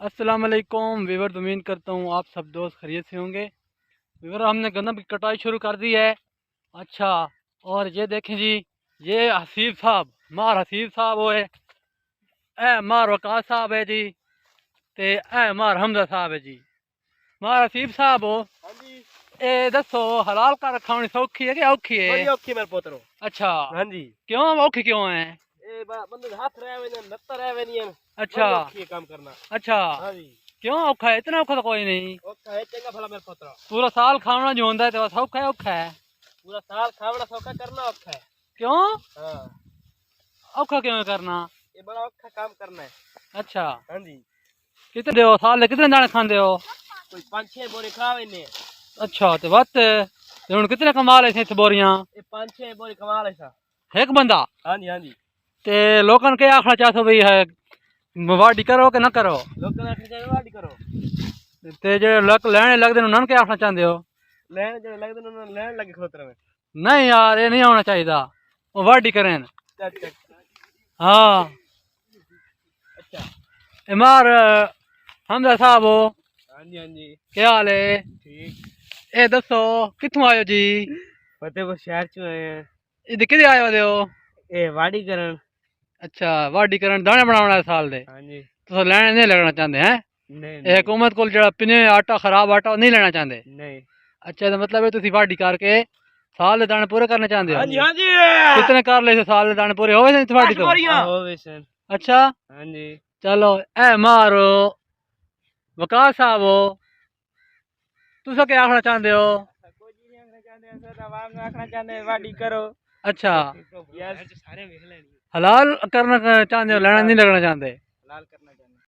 अस्सलाम वालेकुम वीवर, उम्मीद करता हूँ आप सब दोस्त खैरियत से होंगे। वीवर, हमने गन्ना की कटाई शुरू कर दी है। अच्छा, और ये देखें जी, ये हसीब साहब, मार हसीब साहब वो है, ए मार वकास साहब है जी, ते ए मार हमजा साहब है जी। मार हसीब साहब हो, हाँ जी। ए दसो हलाल कर खानी सौखी है कि औखी है? बड़ी औखी मेरे पोतरो। अच्छा, हाँ जी। क्यों औखी क्यों है? बंदे दे हाथ रहे हुए ने, लत्ता रहे हुए नहीं है। अच्छा बड़ी औखी है काम करना। अच्छा, हाँ जी। क्यों औखा है? इतना औखा तो कोई नहीं, औखा है चंगा भला मेरे पोतरो। पूरा साल खाना जो होता है तो सौखा है औखा है? पूरा साल खावड़ा सौखा करना औखा है। क्यों हाँ, औखा क्यों है करना? ये बड़ा औखा काम करना है। अच्छा, हाँ जी। कितने दे हो साल कितने दाने खाते हो? कोई 5-6 बोरे खावे ने। अच्छा, तो बस ते हुण कितने कमा ले इस बोरियां? ये 5-6 बोरे कमा ले सा। एक बंदा? हाँ जी, हाँ जी। ते लोगन के आखना चाहते भाई है वाडी करो कि ना करो? लोग ना खर्चा वाडी करो। ते जे लक लेने लगदे उन्हां के आखना चाहते हो? लेने जो लगदे ने लेने लगे खोतरे में। नहीं यार, ये नहीं होना चाहिए, वो वाडी करें। अच्छा। हाँ, अच्छा। इमार हमजा साहब हो, हाँ जी, हाँ जी। क्या हाल है? ठीक। ए दसो कित्थों आयो जी? फतेहपुर शहर चो आए हैं। इधर किधे आयो हो? ए वाडी करन। अच्छा, वाडी करन दाने बनावना साल दे? हाँ जी। तो लेने नहीं लगना चाहते हैं? नहीं ये हुकूमत को जड़ा पिने आटा खराब आटा नहीं लेना चाहते? नहीं। अच्छा, तो मतलब है तुसी वाडी करके साल दे दाने पूरे करना चाहते हो? हाँ जी, हाँ जी। कितने कर ले साल दे दाने पूरे होवे थे वाडी तो? हो वैसे। अच्छा, हाँ जी। चलो ए मारो वकास साहब हो, तुसा क्या आखना चाहते हो? कुछ नहीं आखना चाहते, सर आवाम में आखना चाहते वाडी करो। अच्छा, यस, सारे देख लेनी। हलाल करना चाहते हो, लेना नहीं लगना चाहते? हलाल करना